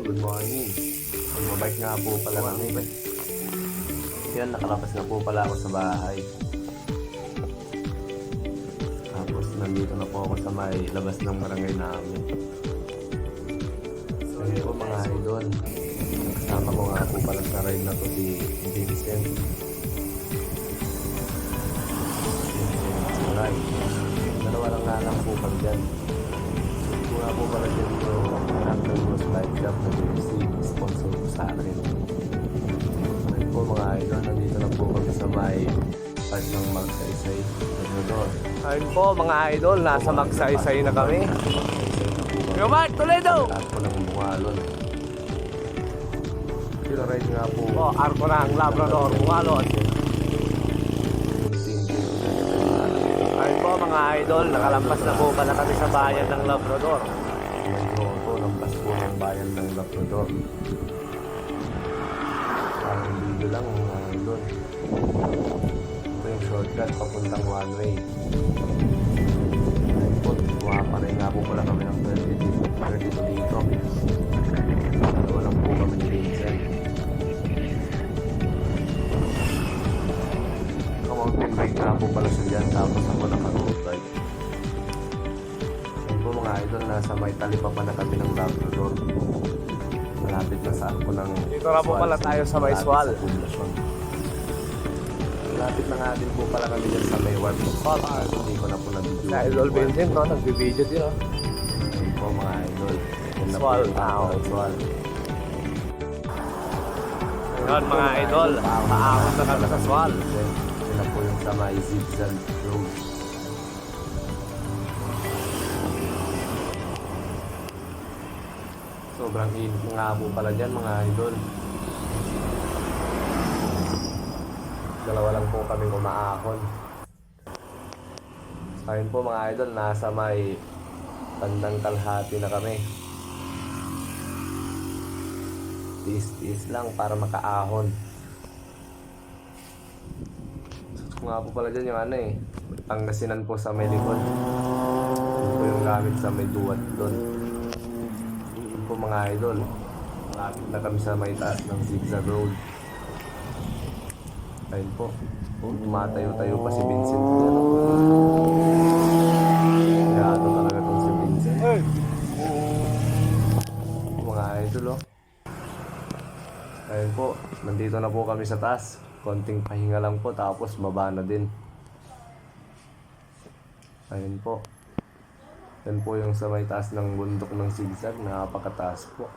Good morning. Mabike nga po pala kami. Yan, nakalabas na po pala ako sa bahay. Tapos nandito na po ako sa may labas ng barangay namin. Ayun po mga idol. Kasama ko nga po pala sa ride na to si Vincent. Alright. Dalawa lang po pala dyan. Kung nga po pala dyan yung Random Rose Bike Shop na receive sponsor po sa akin. Ayun po mga idol, nandito na po kami sa may part ng Magsaysay. Ayun po mga idol, nasa Magsaysay na kami. Yomar, Toledo! Arko ng Bungalon. Sila ride nga po. Arko ng Labrador, Bungalon. Ayun po mga idol, nakalampas na po pala kami sa bayan ng Labrador. Ayun po, lampas po ng bayan ng Labrador. Parang video lang mga idol. Ito yung shortcut papuntang one way. Ayun po, kumapanay nga po pala kami ng 32 dito. Dalawa lang po kami ni Vincent. Mountain bike nga po pala siya dyan, tapos ako naka-road bike. Ayun po mga idol, nasa may talipa pa na kami ng Labrador. Malapit na sa arko ng Dito na po pala tayo sa may Swal. Malapit na nga din po pala kami dyan sa may warp. Hindi ko na po nag-video. Sa Idol Vincent, no? Nag-video din, no? Ayun po mga idol. Ayun na po Swal, yung arko ng Swal. Ayun mga idol, paakot na kami sa Swal. Ayun na po yung sa may zigzag road. Sobrang init nga po pala dyan mga idol. Dalawa lang po kami umaahon. Ayun po mga idol, nasa may bandang kalahati na kami. Tiis-tiis lang para makaahon. Kung nga po pala dyan yung Pangasinan po sa may likod. Yun po yung gamit sa may duwat doon. Yun po mga idol. Malapit na kami sa may taas ng zigzag road. Ayun po. Tumatayo-tayo pa si Vincent. Kaya ito talaga itong si Vincent. Mga idol Ayun po. Nandito na po kami sa taas. Konting pahinga lang po, tapos baba na din. Ayun po. Yan po yung sa may taas ng bundok ng zigzag. Napakataas po.